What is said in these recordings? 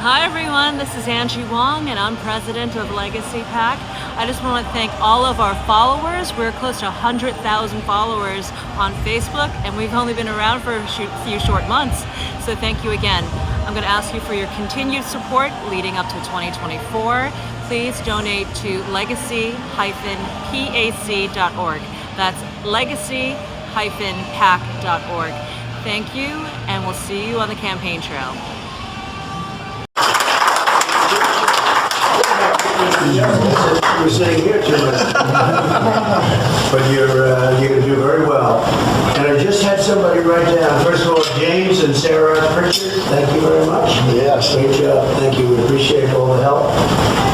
Hi everyone, this is Angie Wong and I'm president of Legacy PAC. I just want to thank all of our followers. We're close to 100,000 followers on Facebook and we've only been around for a few short months. So thank you again. I'm going to ask you for your continued support leading up to 2024. Please donate to legacy-pac.org. That's legacy-pac.org. Thank you, and we'll see you on the campaign trail. You're sitting here too much. But you're going to do very well. And I just had somebody write down, first of all, James and Sarah Pritchard, thank you very much. Yes. Great job. Thank you. We appreciate all the help.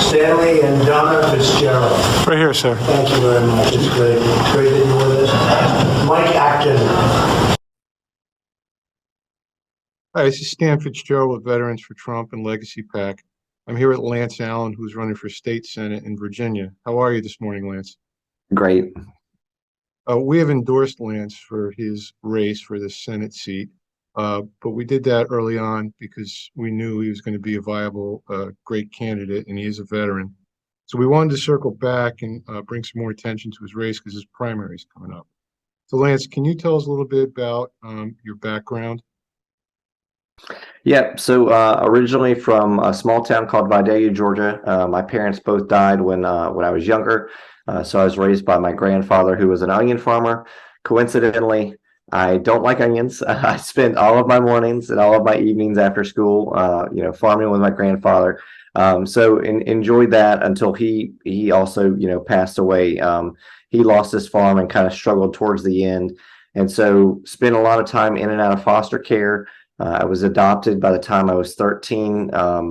Stanley and Donna Fitzgerald. Right here, sir. Thank you very much. It's great. It's great that you're with us. Mike Acton. Hi, this is Stan Fitzgerald with Veterans for Trump and Legacy PAC. I'm here with Lance Allen, who's running for state senate in Virginia. How are you this morning, Lance? Great. We have endorsed Lance for his race for the Senate seat, but we did that early on because we knew he was going to be a viable, great candidate, and he is a veteran. So we wanted to circle back and bring some more attention to his race because his primary is coming up. So Lance, can you tell us a little bit about your background? Yeah, so originally from a small town called Vidalia, Georgia. My parents both died when I was younger, so I was raised by my grandfather, who was an onion farmer. Coincidentally, I don't like onions. I spent all of my mornings and all of my evenings after school, farming with my grandfather. So enjoyed that until he also, passed away. He lost his farm and kind of struggled towards the end, and so spent a lot of time in and out of foster care. I was adopted by the time I was 13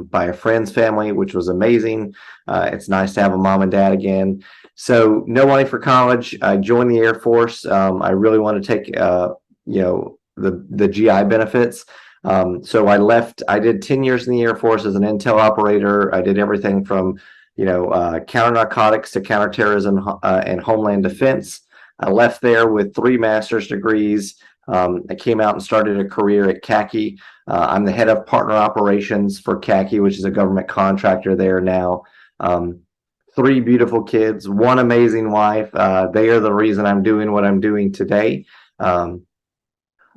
by a friend's family, which was amazing. It's nice to have a mom and dad again. So no money for college. I joined the Air Force. I really wanted to take, the GI benefits. So I left. I did 10 years in the Air Force as an intel operator. I did everything from, counter narcotics to counterterrorism and homeland defense. I left there with 3 master's degrees. I came out and started a career at CACI. I'm the head of partner operations for CACI, which is a government contractor there now. 3 beautiful kids, 1 amazing wife. They are the reason I'm doing what I'm doing today. All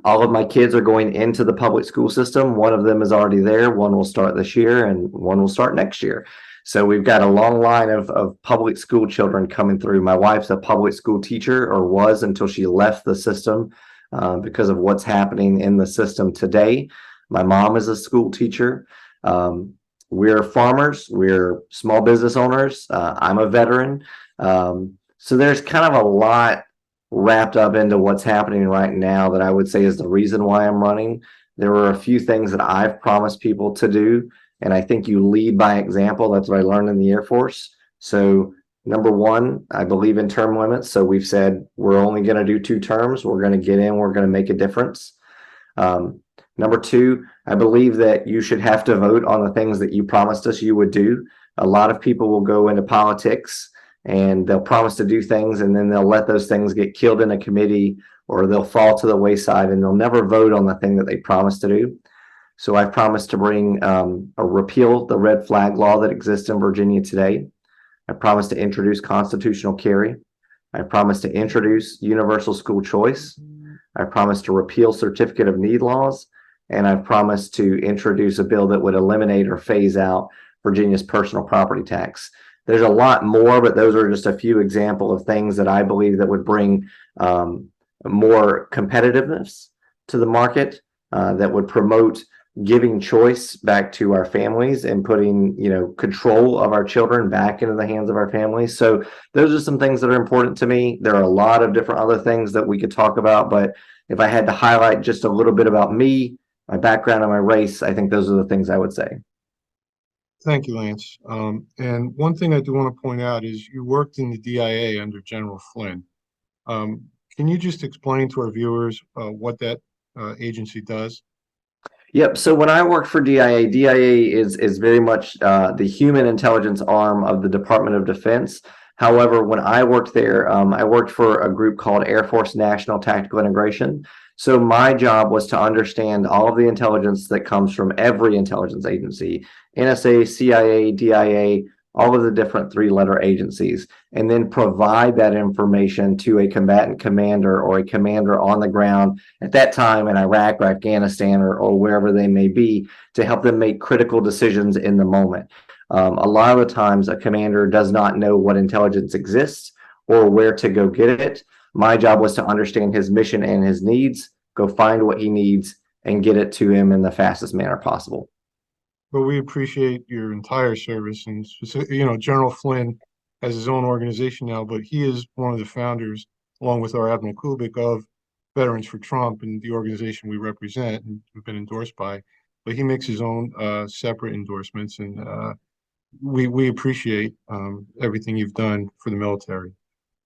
of my kids are going into the public school system. 1 of them is already there. 1 will start this year and 1 will start next year. So we've got a long line of public school children coming through. My wife's a public school teacher, or was until she left the system. Because of what's happening in the system today. My mom is a school teacher. We're farmers. We're small business owners. I'm a veteran. So there's kind of a lot wrapped up into what's happening right now that I would say is the reason why I'm running. There were a few things that I've promised people to do, and I think you lead by example. That's what I learned in the Air Force. So number 1, I believe in term limits. So we've said we're only going to do 2 terms. We're going to get in. We're going to make a difference. Number 2, I believe that you should have to vote on the things that you promised us you would do. A lot of people will go into politics and they'll promise to do things, and then they'll let those things get killed in a committee, or they'll fall to the wayside and they'll never vote on the thing that they promised to do. So I promised to bring or repeal the red flag law that exists in Virginia today. I promised to introduce constitutional carry. I promised to introduce universal school choice. I promised to repeal certificate of need laws. And I've promised to introduce a bill that would eliminate or phase out Virginia's personal property tax. There's a lot more, but those are just a few examples of things that I believe that would bring more competitiveness to the market, that would promote giving choice back to our families and putting, control of our children back into the hands of our families. So those are some things that are important to me. There are a lot of different other things that we could talk about, but if I had to highlight just a little bit about me, my background and my race, I think those are the things I would say. Thank you, Lance. And one thing I do want to point out is you worked in the DIA under General Flynn. Can you just explain to our viewers what that agency does? Yep. So when I worked for DIA, DIA is very much the human intelligence arm of the Department of Defense. However, when I worked there, I worked for a group called Air Force National Tactical Integration. So my job was to understand all of the intelligence that comes from every intelligence agency, NSA, CIA, DIA, all of the different three-letter agencies, and then provide that information to a combatant commander or a commander on the ground at that time in Iraq or Afghanistan or wherever they may be, to help them make critical decisions in the moment. A lot of the times a commander does not know what intelligence exists or where to go get it. My job was to understand his mission and his needs, go find what he needs, and get it to him in the fastest manner possible. But we appreciate your entire service, and General Flynn has his own organization now, but he is one of the founders, along with our Admiral Kubik, of Veterans for Trump and the organization we represent and have been endorsed by. But he makes his own separate endorsements, and we appreciate everything you've done for the military.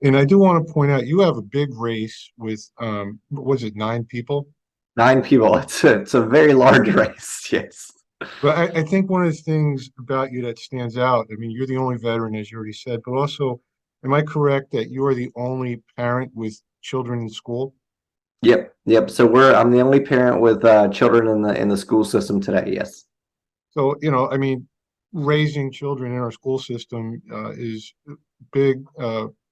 And I do want to point out, you have a big race with, was it 9 people? 9 people. It's a very large race. Yes. But I think one of the things about you that stands out, I mean, you're the only veteran, as you already said, but also, am I correct that you are the only parent with children in school? Yep. So I'm the only parent with children in the school system today. Yes. So, I mean, raising children in our school system is a big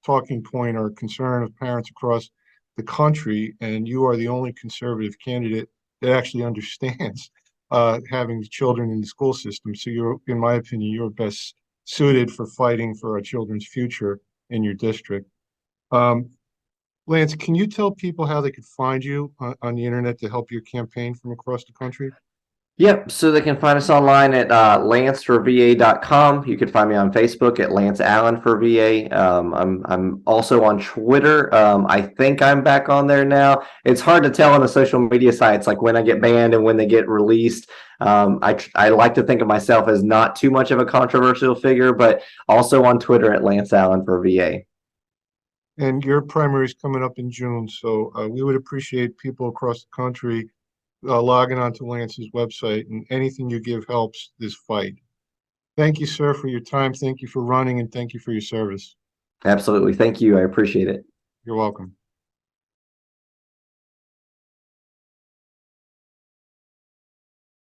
talking point or concern of parents across the country, and you are the only conservative candidate that actually understands having children in the school system. So you're, in my opinion, you're best suited for fighting for our children's future in your district. Lance, can you tell people how they could find you on the internet to help your campaign from across the country? Yep. So they can find us online at lanceforva.com. You can find me on Facebook at Lance Allen for VA. I'm also on Twitter. I think I'm back on there now. It's hard to tell on the social media sites, like when I get banned and when they get released. I like to think of myself as not too much of a controversial figure, but also on Twitter at Lance Allen for VA. And your primary is coming up in June, so we would appreciate people across the country logging onto Lance's website, and anything you give helps this fight. Thank you, sir, for your time. Thank you for running, and thank you for your service. Absolutely. Thank you. I appreciate it. You're welcome.